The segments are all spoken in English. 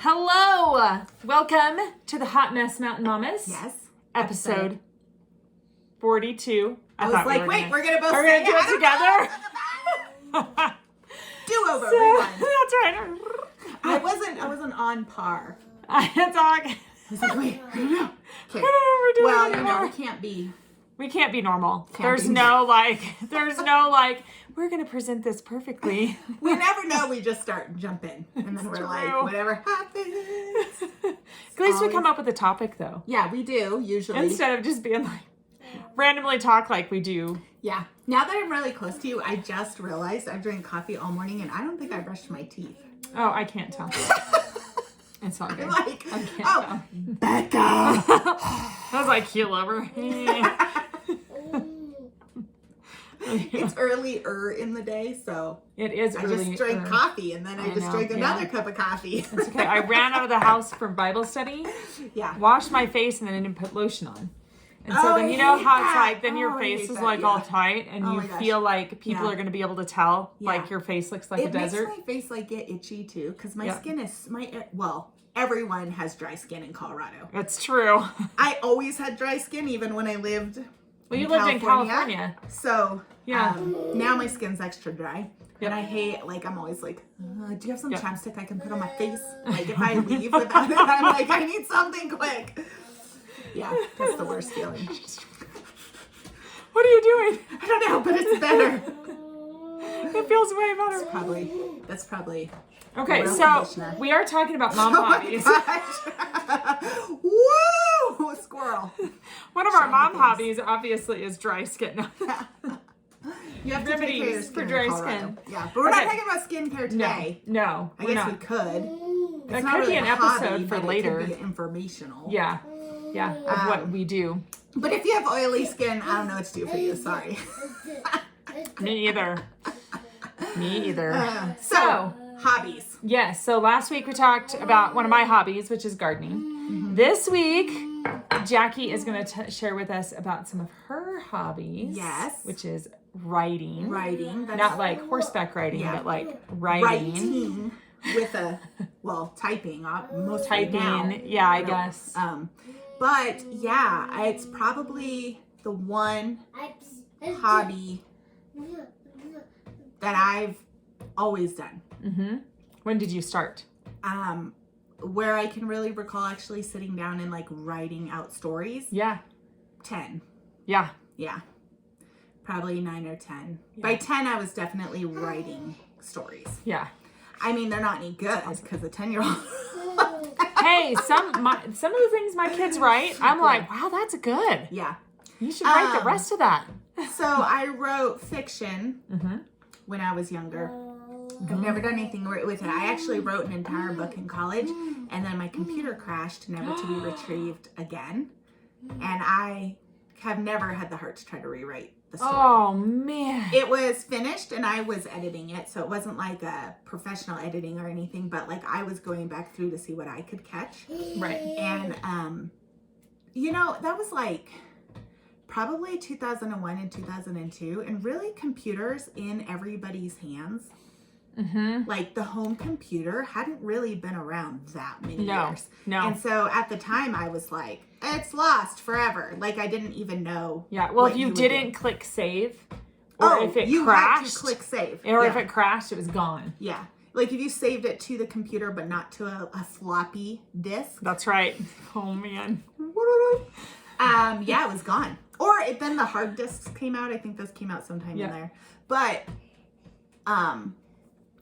Hello! Welcome to the Hot Mess Mountain Mamas. Yes. Episode 42. I was like, we're going to both Are we going to do it together? Do-over, rewind. That's right. I wasn't on par. It's all okay. I was like, wait, I don't know. Okay. I don't know what we're doing Well, anymore. we We can't be. can't be normal. There's no we're going to present this perfectly. We never know. We just start and jump in. And then we're like, whatever happens. At least we come up with a topic, though. Yeah, we do, usually. Instead of just being like, randomly talk like we do. Yeah. Now that I'm really close to you, I just realized I've drank coffee all morning and I don't think I brushed my teeth. Oh, I can't tell. It's all good. Like, I can't tell. Becca! I was like, heel over. It's earlier in the day, so It is I early. just drank coffee and then I just drank another cup of coffee. It's okay. I ran out of the house for Bible study, washed my face, and then I didn't put lotion on. And so then you know how it's like, then your face is like all tight and you feel like people are going to be able to tell like your face looks like a desert. It makes my face like get itchy too because my skin is, everyone has dry skin in Colorado. That's true. I always had dry skin even when I lived in California. So now my skin's extra dry. And I hate, I'm always like, do you have some chapstick I can put on my face? Like if I leave without it, I'm like, I need something quick. Yeah, that's the worst feeling. What are you doing? I don't know, but it's better. It feels way better. That's probably. Okay, so we are talking about mom hobbies. Woo! Squirrel. One of our mom hobbies, obviously, is dry skin. You have to take care of your skin for dry skin. Yeah, but we're not talking about skincare today. No, I guess we could. That could be an episode for later. It could be informational. Yeah, of what we do. But if you have oily skin, I don't know what to do for you. Sorry. Me either. So, hobbies. Yes, so last week we talked about one of my hobbies, which is gardening. Mm-hmm. This week, Jacqi is going to share with us about some of her hobbies. Yes. Which is writing. That's not like horseback riding, but like writing. With a, typing. Most typing, now, I guess. But yeah, it's probably the one hobby that I've always done. Mm-hmm. When did you start? Where I can really recall actually sitting down and writing out stories. Yeah. 10. Yeah. Yeah. Probably 9 or 10. Yeah. By 10, I was definitely writing stories. Yeah. I mean, they're not any good because a 10-year-old. Hey, some of the things my kids write, I'm like, wow, that's good. Yeah. You should write the rest of that. So I wrote fiction when I was younger. I've never done anything with it. I actually wrote an entire book in college, and then my computer crashed, never to be retrieved again. And I have never had the heart to try to rewrite the story. Oh, man. It was finished, and I was editing it, so it wasn't like a professional editing or anything, but I was going back through to see what I could catch. Right. And, that was probably 2001 and 2002, and really computers in everybody's hands. Mm-hmm. The home computer hadn't really been around that many years. No. And so at the time I was like, it's lost forever. I didn't even know. Yeah. Well, if you didn't click save, or if it crashed, had to click save. Or if it crashed, it was gone. Yeah. If you saved it to the computer, but not to a floppy disk. That's right. Oh man. Yeah, it was gone. Or then the hard disks came out. I think those came out sometime in there. But,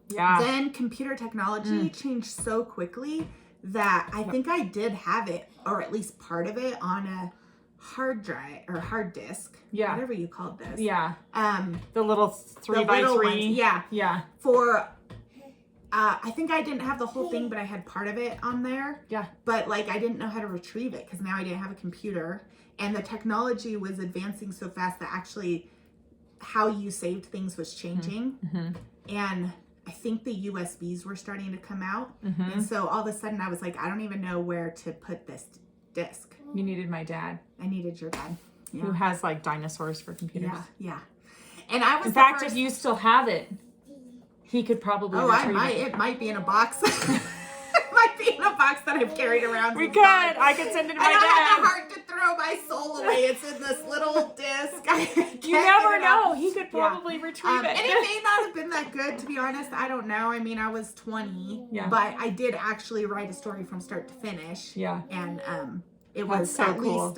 then computer technology changed so quickly that I think I did have it, or at least part of it, on a hard drive or hard disk. Yeah. Whatever you called this. Yeah. The little 3x3. Yeah. Yeah. For, I think I didn't have the whole thing, but I had part of it on there. Yeah. But I didn't know how to retrieve it because now I didn't have a computer. And the technology was advancing so fast that actually how you saved things was changing. Mm-hmm. And I think the USBs were starting to come out. Mm-hmm. And so all of a sudden I was like, I don't even know where to put this disc. You needed my dad. I needed your dad. Yeah. Who has dinosaurs for computers. Yeah. And I was in fact, if you still have it, he could probably retrieve it might be in a box. It might be in a box that I've carried around. We could. I could send it to my dad. I have the heart to throw my soul away. It's in this little disc. You never know. He could probably retrieve it. And it may not have been that good, to be honest. I don't know. I mean, I was 20, but I did actually write a story from start to finish. Yeah. And it was so at least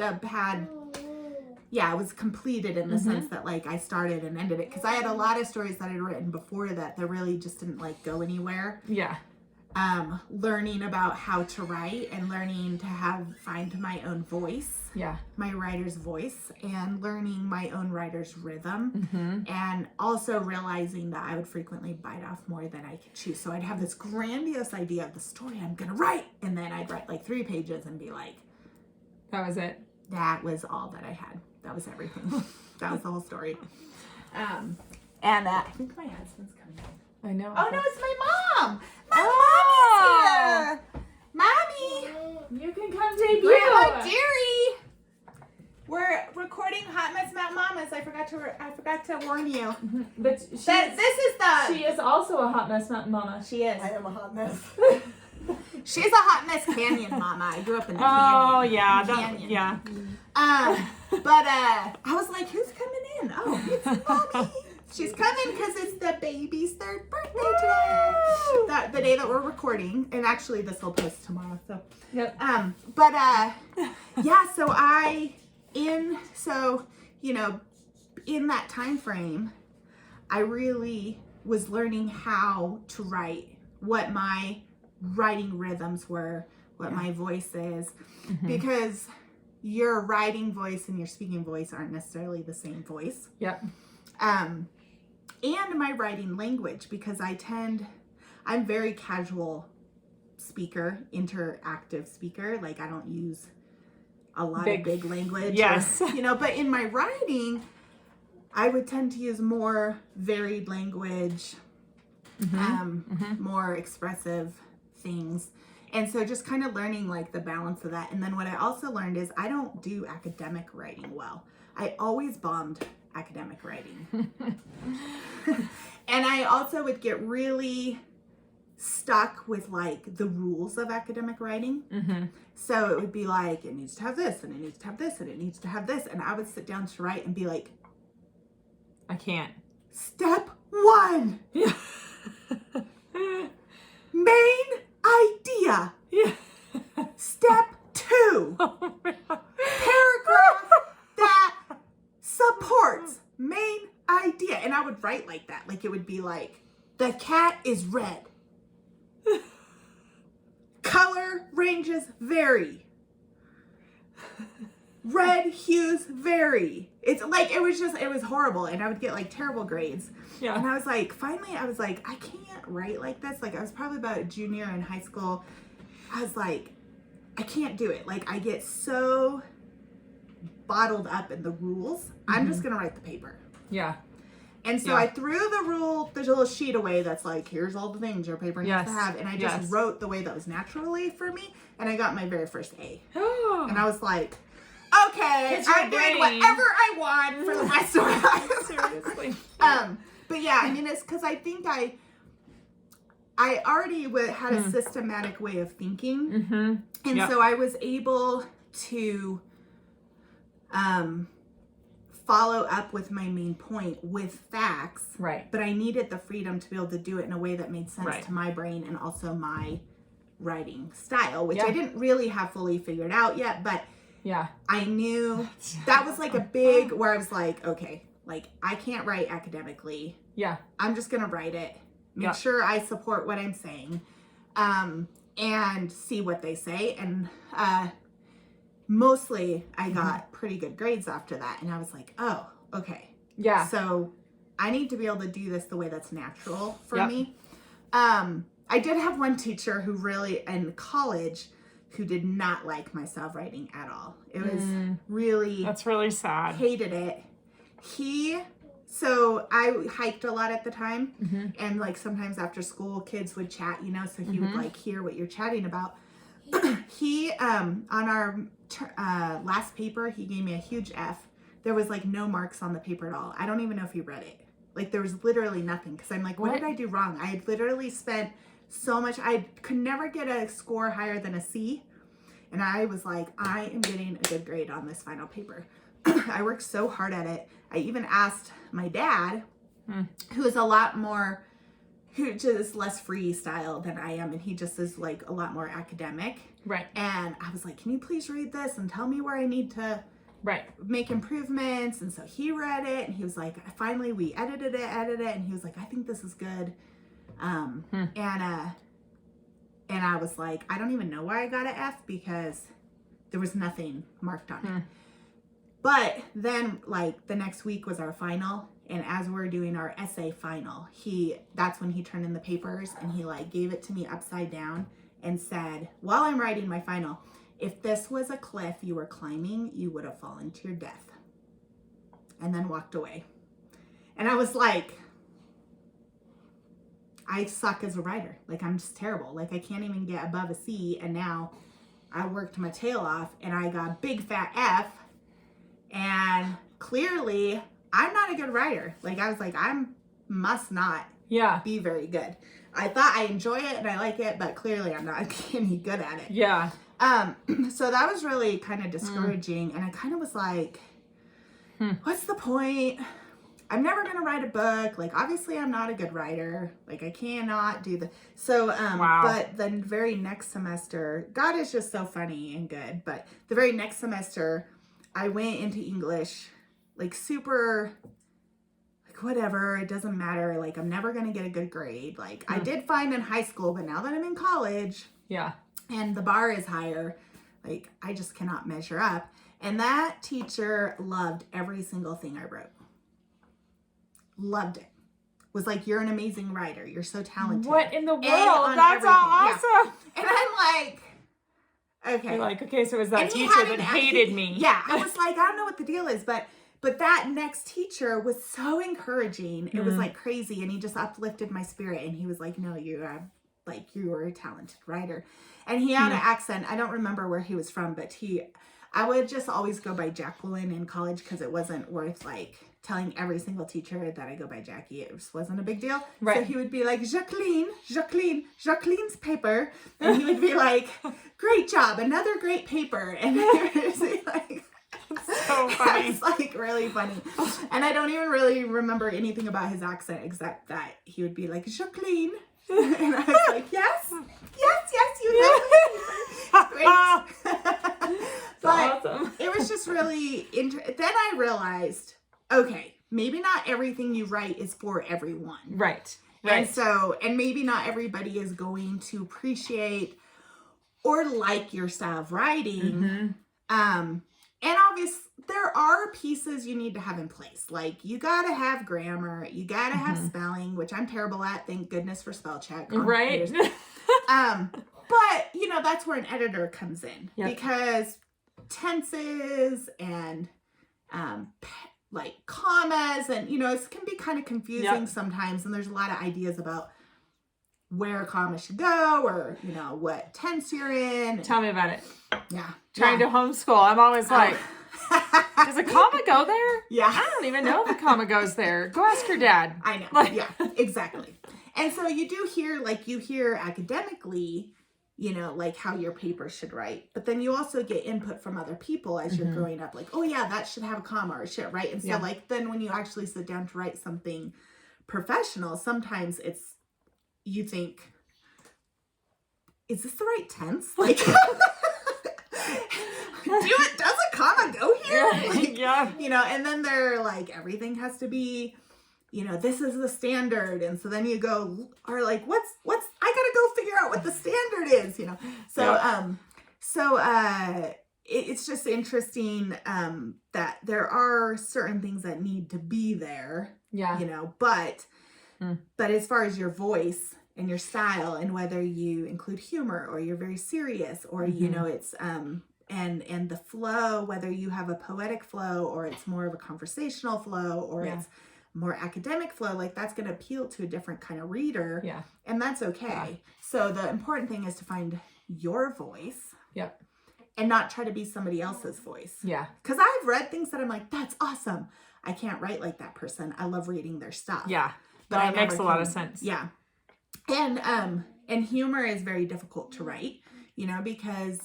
it was completed in the sense that like I started and ended it, because I had a lot of stories that I'd written before that really just didn't like go anywhere. Yeah. Learning about how to write and learning to find my own voice. Yeah. My writer's voice, and learning my own writer's rhythm, and also realizing that I would frequently bite off more than I could chew. So I'd have this grandiose idea of the story I'm going to write, and then I'd write like 3 pages and be like, that was it. That was all that I had. That was everything. That was the whole story. And I think my husband's coming in. I know. Oh no, it's my mom. My mommy's here. Mommy, you can come debut. Grandma Jerry. We're recording Hot Mess Mountain Mamas. I forgot to warn you. But she is also a Hot Mess Mountain Mama. She is. I am a hot mess. She's a Hot Mess Canyon Mama. I grew up in the canyon. Oh yeah, yeah. But I was like, who's coming in? Oh, it's Mommy. She's coming because it's the baby's 3rd birthday today. The day that we're recording, and actually this will post tomorrow. So, yep. In that time frame, I really was learning how to write, what my writing rhythms were, what my voice is, because your writing voice and your speaking voice aren't necessarily the same voice. Yep. And my writing language, because I'm very casual speaker, interactive speaker. Like I don't use a lot of big language. Yes. But in my writing, I would tend to use more varied language, more expressive things. And so just kind of learning like the balance of that. And then what I also learned is I don't do academic writing well. I always bombed academic writing. And I also would get really stuck with like the rules of academic writing. So it would be like, it needs to have this, and it needs to have this, and it needs to have this. And I would sit down to write and be like, I can't. Step 1. Yeah. Main idea. Yeah. Step 2. Paragraph that supports main idea. And I would write like that. Like it would be like, the cat is red. Color ranges vary. Red hues vary. It's like, it was horrible. And I would get like terrible grades. Yeah. And I was like, finally, I was like, I can't write like this. Like I was probably about a junior in high school. I was like, I can't do it. Like I get so bottled up in the rules. I'm just going to write the paper. Yeah. And so I threw the little sheet away that's like, here's all the things your paper needs to have. And I just wrote the way that was naturally for me. And I got my very first A. And I was like, okay, I'm doing whatever I want for the rest of my life. Seriously. But yeah, I mean, it's because I think I already had a systematic way of thinking. And so I was able to follow up with my main point with facts. Right. But I needed the freedom to be able to do it in a way that made sense to my brain and also my writing style, which I didn't really have fully figured out yet, but I knew that was like a big, where I was like, okay, like I can't write academically. Yeah. I'm just going to write it. Make sure I support what I'm saying, and see what they say. And, mostly I got pretty good grades after that. And I was like, oh, okay. Yeah. So I need to be able to do this the way that's natural for me. I did have one teacher who really, in college, who did not like my style of writing at all. It was really... That's really sad. Hated it. So I hiked a lot at the time. And like sometimes after school, kids would chat, so he would like hear what you're chatting about. He, on our last paper, he gave me a huge F. There was like no marks on the paper at all. I don't even know if he read it. Like there was literally nothing. Cause I'm like, what did I do wrong? I had literally spent so much. I could never get a score higher than a C. And I was like, I am getting a good grade on this final paper. I worked so hard at it. I even asked my dad, who is a lot more, who just less freestyle than I am. And he just is like a lot more academic. Right. And I was like, can you please read this and tell me where I need to make improvements? And so he read it and he was like, finally we edited it. And he was like, I think this is good. And I was like, I don't even know why I got an F because there was nothing marked on it. But then like the next week was our final. And as we're doing our essay final, that's when he turned in the papers and he like gave it to me upside down and said, while I'm writing my final, if this was a cliff you were climbing, you would have fallen to your death. And then walked away. And I was like, I suck as a writer. Like, I'm just terrible. Like, I can't even get above a C. And now I worked my tail off and I got a big fat F. And clearly, I'm not a good writer. Like, I was like, I must not be very good. I thought I enjoy it and I like it, but clearly I'm not any good at it. Yeah. So that was really kind of discouraging. And I kind of was like, what's the point? I'm never going to write a book. Like, obviously I'm not a good writer. Like, I cannot do so, but the very next semester, God is just so funny and good. But the very next semester, I went into English, like super, like whatever, it doesn't matter. Like, I'm never going to get a good grade. Like, I did fine in high school, but now that I'm in college, and the bar is higher, like, I just cannot measure up. And that teacher loved every single thing I wrote. Loved it. Was like, you're an amazing writer. You're so talented. What in the world? That's awesome. Yeah. And I'm like, okay. You're like, okay, so it was that teacher that hated me. Yeah. I was like, I don't know what the deal is, but that next teacher was so encouraging. It was like crazy. And he just uplifted my spirit. And he was like, no, you are a talented writer. And he had an accent. I don't remember where he was from, but I would just always go by Jacqui in college because it wasn't worth like telling every single teacher that I go by Jacqui. It just wasn't a big deal. Right. So he would be like, Jacqueline's paper. And he would be like, great job, another great paper. And it was like, so funny. It's like really funny. And I don't even really remember anything about his accent except that he would be like, Jacqueline. And I was like, yes, you know. Great. But awesome. It was just really then I realized, okay, maybe not everything you write is for everyone. Right. And maybe not everybody is going to appreciate or like your style of writing. And obviously there are pieces you need to have in place. Like, you got to have grammar, you got to have spelling, which I'm terrible at. Thank goodness for spell check. Right. But you know, that's where an editor comes in because tenses and like commas and, you know, it can be kind of confusing sometimes. And there's a lot of ideas about where a comma should go or, you know, what tense you're in. Tell me about it. Yeah. Trying to homeschool. I'm always like, does a comma go there? Yeah. I don't even know if a comma goes there. Go ask your dad. I know. Yeah, exactly. And so you do hear, like, you hear academically, you know, like how your paper should write. But then you also get input from other people as you're growing up. Like, oh yeah, that should have a comma or shit, right? And so like, then when you actually sit down to write something professional, sometimes you think, is this the right tense? Like, does a comma go here? Like, you know, and then they're like, everything has to be, you know, this is the standard. And so then you go, or like, what's, I gotta go figure out what the standard is, you know? So, it's just interesting, that there are certain things that need to be there, you know, but as far as your voice and your style and whether you include humor or you're very serious or, you know, it's, and the flow, whether you have a poetic flow or it's more of a conversational flow or it's more academic flow, like that's going to appeal to a different kind of reader. Yeah. And that's okay. Yeah. So the important thing is to find your voice. Yep. And not try to be somebody else's voice. Yeah. Because I've read things that I'm like, that's awesome. I can't write like that person. I love reading their stuff. Yeah. But it makes a lot of sense. Yeah. And And humor is very difficult to write, you know, because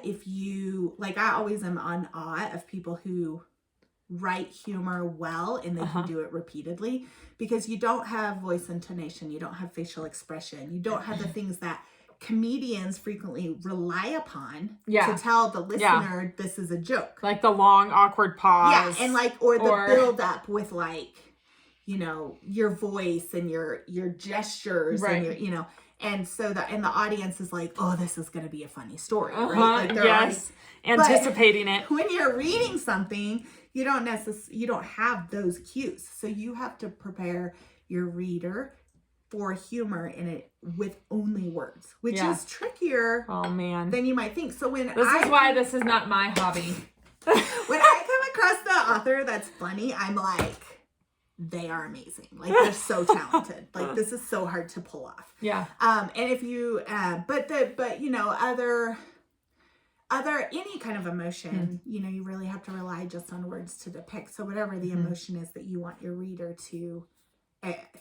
if you, like, I always am on awe of people who write humor well and they can do it repeatedly, because you don't have voice intonation, you don't have facial expression, you don't have the things that comedians frequently rely upon to tell the listener this is a joke. Like the long, awkward pause. Yeah, and like, or the build up with like, you know, your voice and your gestures and your, you know, and so and the audience is like, oh, this is going to be a funny story, right? Like they're anticipating it. When you're reading something, you don't have those cues. So you have to prepare your reader for humor in it with only words, which is trickier than you might think. So this is why this is not my hobby. When I come across the author that's funny, I'm like, they are amazing. Like, they're so talented. Like, this is so hard to pull off. Yeah. And if you, but you know, other any kind of emotion, you know, you really have to rely just on words to depict. So whatever the emotion is that you want your reader to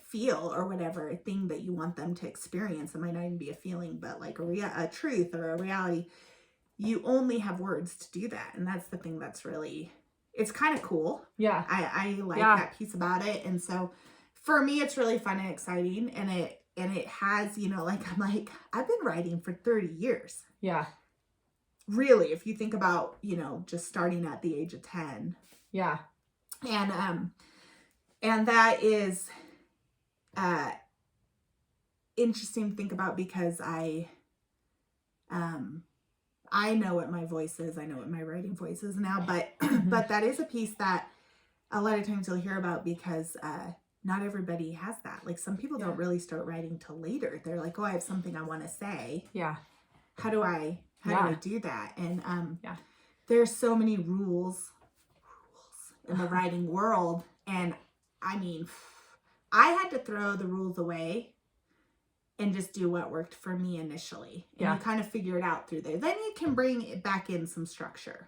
feel, or whatever thing that you want them to experience, it might not even be a feeling, but like a truth or a reality, you only have words to do that. And that's the thing that's really, it's kind of cool. Yeah. I like that piece about it. And so for me, it's really fun and exciting. And it has, you know, like, I'm like, I've been writing for 30 years. Yeah. Really, if you think about, you know, just starting at the age of 10. Yeah. And that is interesting to think about, because I know what my voice is. I know what my writing voice is now, but but that is a piece that a lot of times you'll hear about, because not everybody has that. Like, some people don't really start writing till later. They're like, oh, I have something I want to say. Yeah. How do I do that? And there's so many rules in the writing world. And I mean, I had to throw the rules away and just do what worked for me initially. And you kind of figure it out through there. Then you can bring it back in some structure.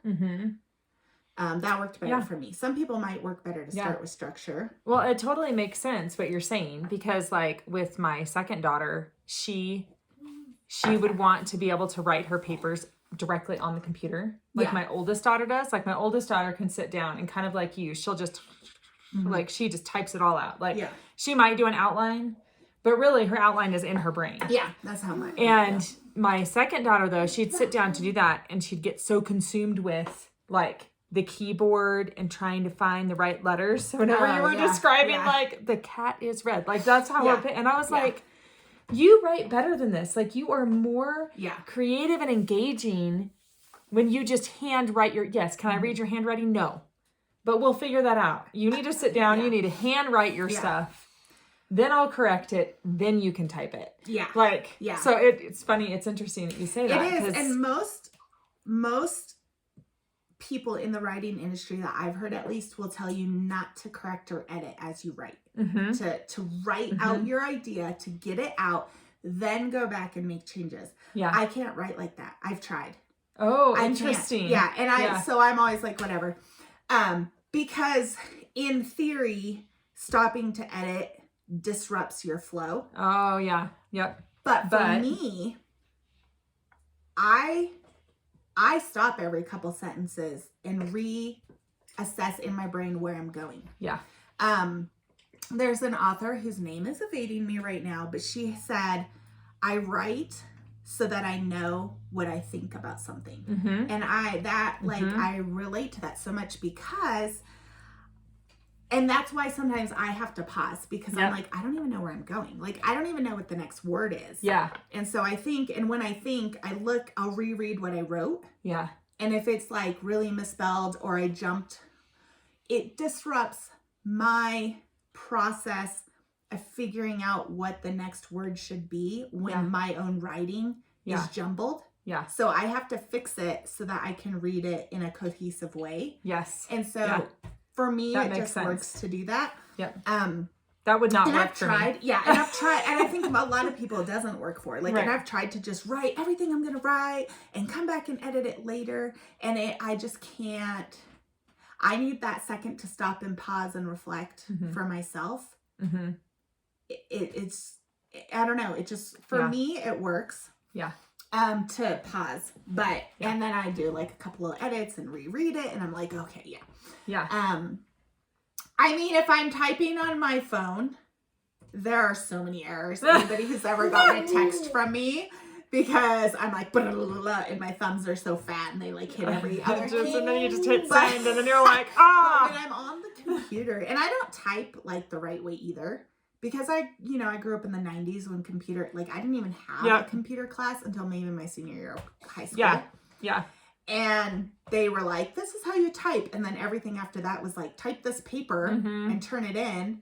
That worked better for me. Some people might work better to start with structure. Well, it totally makes sense what you're saying, because like with my second daughter, she would want to be able to write her papers directly on the computer. Like my oldest daughter does. Like my oldest daughter can sit down and kind of like you, she'll just like, she just types it all out. Like she might do an outline, but really her outline is in her brain. Yeah, that's how my. And my second daughter though, she'd sit down to do that and she'd get so consumed with like the keyboard and trying to find the right letters. So whenever you were describing like the cat is red, like that's how we're, and I was like, you write better than this. Like you are more creative and engaging when you just hand write your, can I read your handwriting? No, but we'll figure that out. You need to sit down. You need to hand write your stuff. Then I'll correct it. Then you can type it. Yeah. Like, so it's funny. It's interesting that you say that. It is. And most people in the writing industry that I've heard at least will tell you not to correct or edit as you write. To write out your idea, to get it out, then go back and make changes. Yeah. I can't write like that. I've tried. Oh, interesting. Yeah. And so I'm always like, whatever. Because in theory, stopping to edit disrupts your flow. Oh, yeah. Yep. But for me, I stop every couple sentences and reassess in my brain where I'm going. Yeah. There's an author whose name is evading me right now, but she said, I write so that I know what I think about something. And I relate to that so much, because, and that's why sometimes I have to pause, because I'm like, I don't even know where I'm going. Like, I don't even know what the next word is. Yeah. And so I think, and when I think, I'll reread what I wrote. Yeah. And if it's like really misspelled or I jumped, it disrupts my process of figuring out what the next word should be when my own writing is jumbled. Yeah. So I have to fix it so that I can read it in a cohesive way. Yes. And so for me, it just works to do that. Yeah. That would not work for me. Yeah, and I've tried, and I think a lot of people it doesn't work for. Like, and I've tried to just write everything I'm going to write and come back and edit it later, and I just can't. I need that second to stop and pause and reflect for myself. It's I don't know. It just, for me, it works. Yeah. To pause. But, and then I do like a couple of edits and reread it. And I'm like, okay, yeah. Yeah. I mean, if I'm typing on my phone, there are so many errors. Anybody who's ever gotten a text from me, because I'm like, blah, blah, blah, blah, and my thumbs are so fat and they like hit every other key. And then you just hit send and then you're like, ah. But when I'm on the computer, and I don't type like the right way either, because I grew up in the 90s when computer, like I didn't even have a computer class until maybe my senior year of high school. Yeah. Yeah. And they were like, this is how you type. And then everything after that was like, type this paper and turn it in.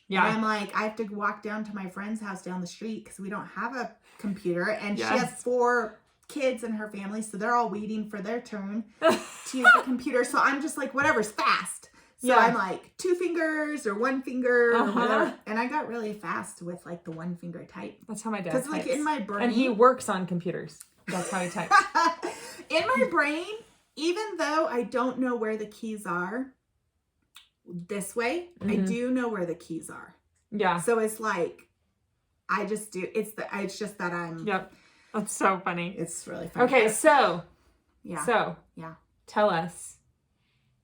Yeah. And I'm like, I have to walk down to my friend's house down the street because we don't have a computer. And she has 4 kids in her family. So they're all waiting for their turn to use the computer. So I'm just like, whatever's fast. So I'm like 2 fingers or 1 finger or whatever. And I got really fast with like the 1 finger type. That's how my dad types. Because like in my brain. And he works on computers. That's how he types. In my brain, even though I don't know where the keys are this way, I do know where the keys are. Yeah. So it's like, I just do, it's just that I'm. Yep. That's so funny. It's really funny. Okay. So, tell us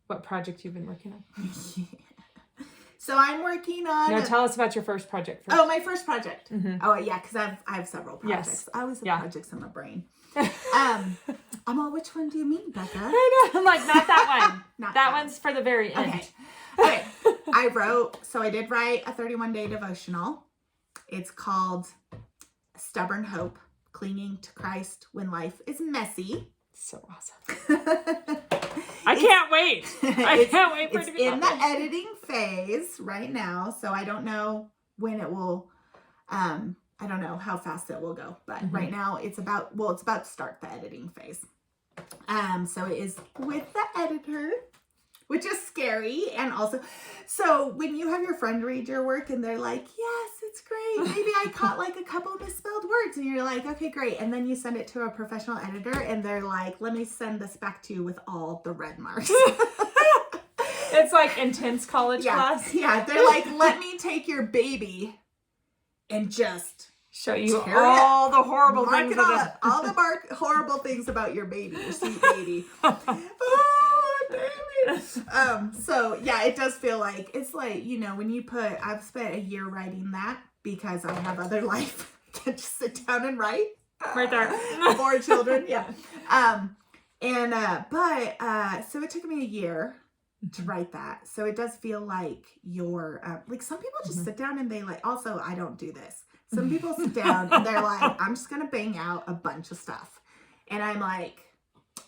what project you've been working on. So I'm working on. No, tell us about your first project first. Oh, my first project. Oh, yeah, because I have several projects. Yes. I always have projects in my brain. I'm all, which one do you mean, Becca? I know. I'm like, not that one. Not that one's for the very end. Okay. I did write a 31-day devotional. It's called Stubborn Hope, Clinging to Christ When Life is Messy. So awesome. I can't wait. I can't wait for it to be in the editing phase right now. So I don't know when it will, I don't know how fast it will go, but right now it's about to start the editing phase. So it is with the editor, which is scary. And also, so when you have your friend read your work and they're like, yes, it's great. Maybe I caught like a couple misspelled words, and you're like, okay, great. And then you send it to a professional editor and they're like, let me send this back to you with all the red marks. It's like intense college class. Yeah. They're like, let me take your baby and just show you all the horrible things. All the horrible things about your baby, your sweet baby. Oh, baby. So yeah, it does feel like, it's like, when I've spent a year writing that because I have other life. Can't just sit down and write. Right there. 4 children. Yeah. So it took me a year to write that. So it does feel like you're, like some people just sit down and they like, also, I don't do this. Some people sit down and they're like, I'm just going to bang out a bunch of stuff. And I'm like,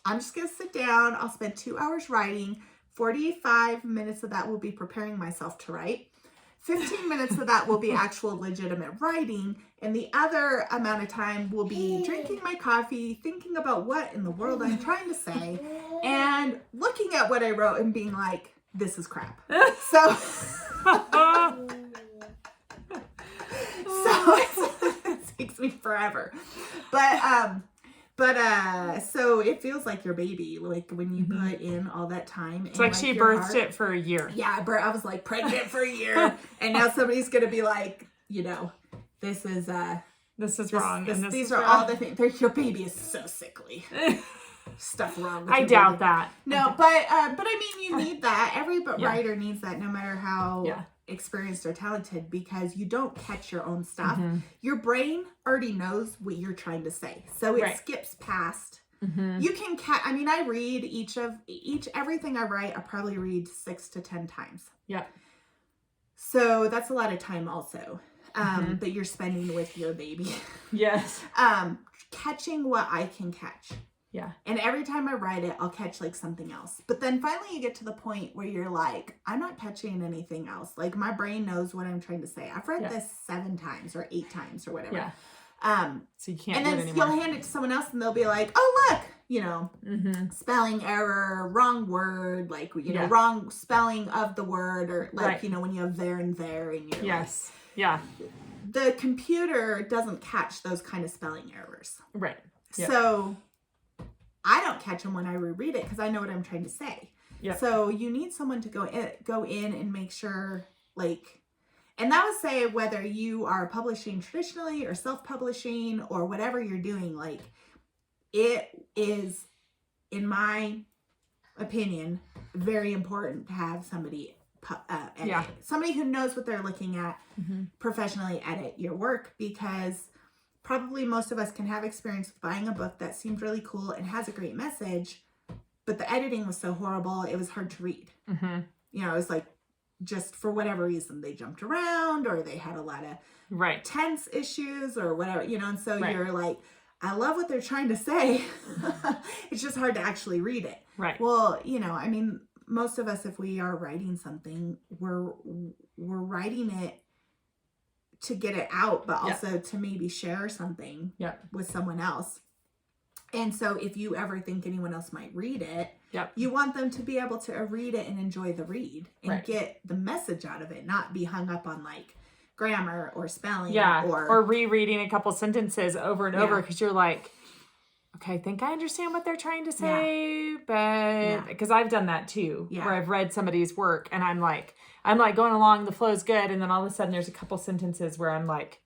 I'm just going to sit down. I'll spend 2 hours writing. 45 minutes of that will be preparing myself to write. 15 minutes of that will be actual legitimate writing. And the other amount of time will be drinking my coffee, thinking about what in the world I'm trying to say, and looking at what I wrote and being like, this is crap. So it takes me forever. But so it feels like your baby, like when you put in all that time. It's like she birthed it for a year. Yeah, I was like pregnant for a year, and now somebody's gonna be like, this is wrong. These are all the things. Your baby is so sickly. Stuff wrong with I doubt that. No, but I mean, you need that. Every writer needs that, no matter how experienced or talented, because you don't catch your own stuff. Your brain already knows what you're trying to say, so it skips past. You can I mean, I read everything I write. I probably read 6 to 10 times. Yeah. So that's a lot of time also that you're spending with your baby. Yes. Catching what I can catch. Yeah. And every time I write it, I'll catch like something else. But then finally you get to the point where you're like, I'm not catching anything else. Like my brain knows what I'm trying to say. I've read this 7 times or 8 times or whatever. Yeah. So you can't. And then you'll hand it to someone else and they'll be like, oh, look, spelling error, wrong word, like, wrong spelling of the word, or like, when you have there and there and you're yes. Yeah. The computer doesn't catch those kind of spelling errors. Right. Yep. So I don't catch them when I reread it because I know what I'm trying to say. Yep. So you need someone to go in and make sure, like, And that would say whether you are publishing traditionally or self-publishing or whatever you're doing, like it is, in my opinion, very important to have somebody edit. Somebody who knows what they're looking at, professionally edit your work, because probably most of us can have experience with buying a book that seemed really cool and has a great message, but the editing was so horrible, it was hard to read. You know, it was like, just for whatever reason, they jumped around or they had a lot of tense issues or whatever, you know, and so you're like, I love what they're trying to say. It's just hard to actually read it. Right. Well, you know, I mean, most of us, if we are writing something, we're writing it to get it out, but also to maybe share something with someone else. And so if you ever think anyone else might read it, you want them to be able to read it and enjoy the read and get the message out of it, not be hung up on like grammar or spelling or rereading a couple sentences over and over because you're like, okay, I think I understand what they're trying to say, but because I've done that too, where I've read somebody's work and I'm like going along, the flow's good, and then all of a sudden there's a couple sentences where I'm like,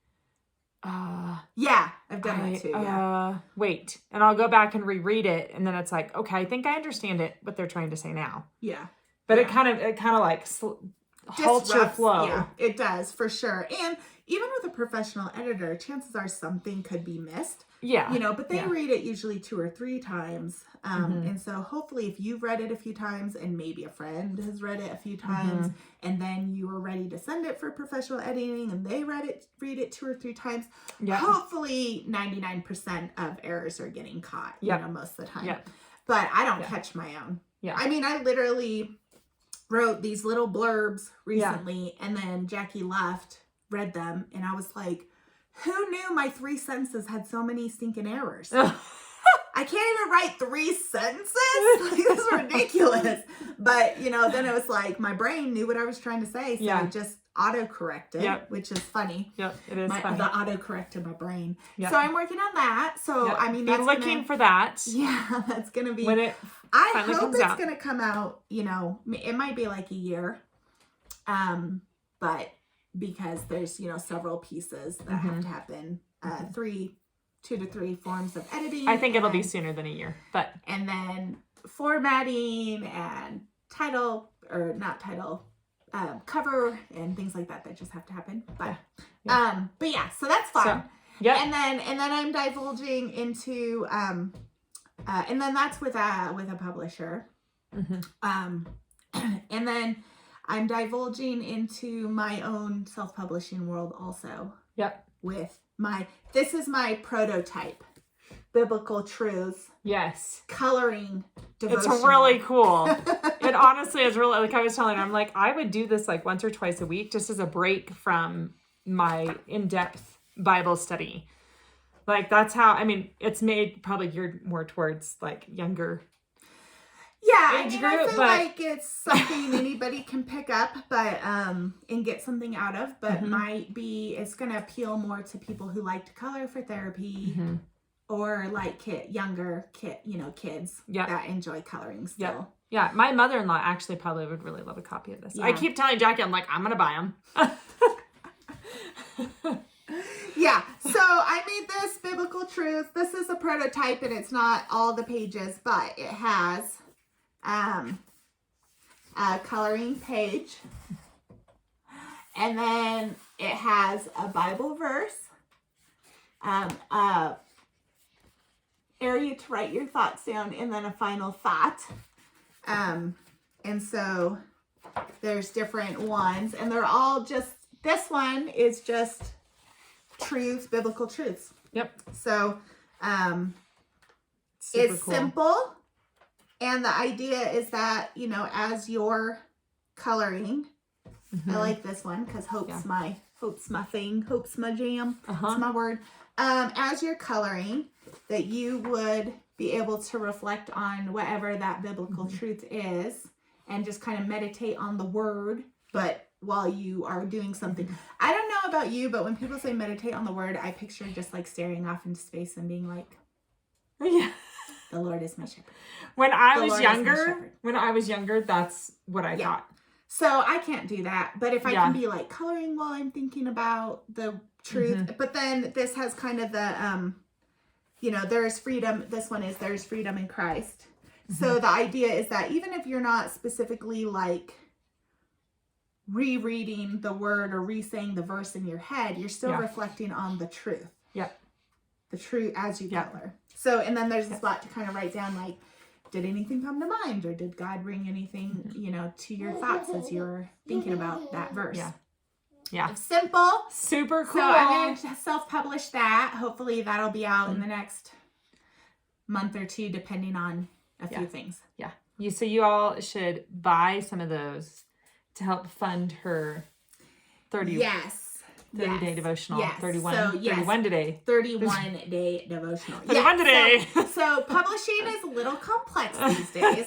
I've done that too. Wait, and I'll go back and reread it, and then it's like, okay, I think I understand it, what they're trying to say now. But it kind of like halts your flow. Yeah, it does for sure. And even with a professional editor, chances are something could be missed. You know, but they read it usually 2 or 3 times. And so hopefully if you've read it a few times and maybe a friend has read it a few times and then you were ready to send it for professional editing and they read it 2 or 3 times, hopefully 99% of errors are getting caught, you know, most of the time. But I don't catch my own. I mean, I literally wrote these little blurbs recently and then Jacqi left, read them, and I was like, who knew my 3 sentences had so many stinking errors? I can't even write 3 sentences? Like, this is ridiculous. But, you know, then it was like my brain knew what I was trying to say. So it just auto-corrected, which is funny. It is funny. The auto-correct in my brain. So I'm working on that. So, I mean, that's looking for that. Yeah, that's going to be... When it I hope it's going to come out, you know, it might be like a year. But... because there's, you know, several pieces that have to happen, 2 to 3 forms of editing. I think it'll be sooner than a year, but. And then formatting and title, or not title, cover and things like that just have to happen. But, but yeah, so that's fun. So, and then I'm divulging into, and then that's with a publisher. And then I'm divulging into my own self-publishing world also. With this is my prototype. Biblical Truths. Yes. Coloring devotional. It's really cool. It honestly is really, like I was telling her, I'm like, I would do this like once or twice a week just as a break from my in-depth Bible study. Like that's how, I mean, it's made probably geared more towards like younger I feel like it's something anybody can pick up, but and get something out of, but it's going to appeal more to people who like to color for therapy or like younger kids that enjoy coloring still. Yeah, my mother-in-law actually probably would really love a copy of this. I keep telling Jacqi, I'm like, I'm going to buy them. So I made this Biblical Truth. This is a prototype and it's not all the pages, but it has a coloring page, and then it has a Bible verse, area to write your thoughts down, and then a final thought. And so there's different ones, and they're all just, this one is just truths, biblical truths. So it's cool. Simple. And the idea is that, you know, as you're coloring, I like this one because hope's my thing. Hope's my jam. It's my word. As you're coloring, that you would be able to reflect on whatever that biblical truth is and just kind of meditate on the word, but while you are doing something. I don't know about you, but when people say meditate on the word, I picture just like staring off into space and being like, the Lord is my shepherd. When I was younger, that's what I thought. So I can't do that. But if I can be like coloring while I'm thinking about the truth. But then this has kind of the, you know, there is freedom. This one is there's freedom in Christ. So the idea is that even if you're not specifically like rereading the word or re-saying the verse in your head, you're still reflecting on the truth. Yep. The truth as you color. So, and then there's a spot to kind of write down like, did anything come to mind, or did God bring anything, you know, to your thoughts as you're thinking about that verse? Yeah. Yeah. Simple. Super cool. So I'm going to self-publish that. Hopefully that'll be out in the next month or two, depending on a few things. Yeah. So you all should buy some of those to help fund her 30-day devotional. Yes. 31 today. 31-day devotional. 31 today. So publishing is a little complex these days.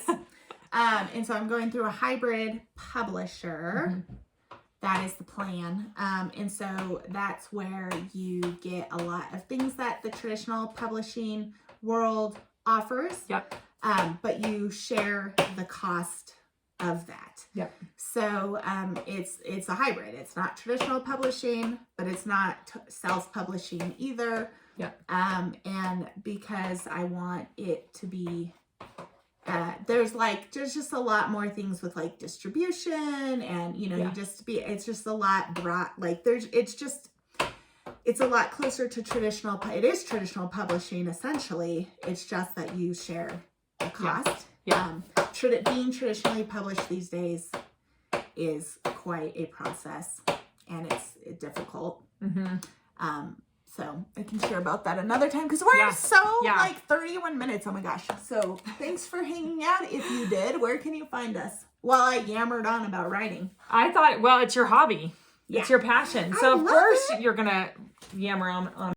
And so I'm going through a hybrid publisher. That is the plan. And so that's where you get a lot of things that the traditional publishing world offers. Yep. But you share the cost of that. Yep. So it's a hybrid. It's not traditional publishing, but it's not self-publishing either. Yep. And because I want it to be, there's just a lot more things with like distribution and, you know, it's just a lot broad, like it's a lot closer to traditional. It is traditional publishing essentially. It's just that you share the cost. Yeah. Being traditionally published these days is quite a process, and it's difficult. So I can share about that another time because we're like 31 minutes. Oh my gosh. So thanks for hanging out. If you did, where can you find us? While I yammered on about writing. I thought, well, it's your hobby. It's your passion. So of course you're going to yammer on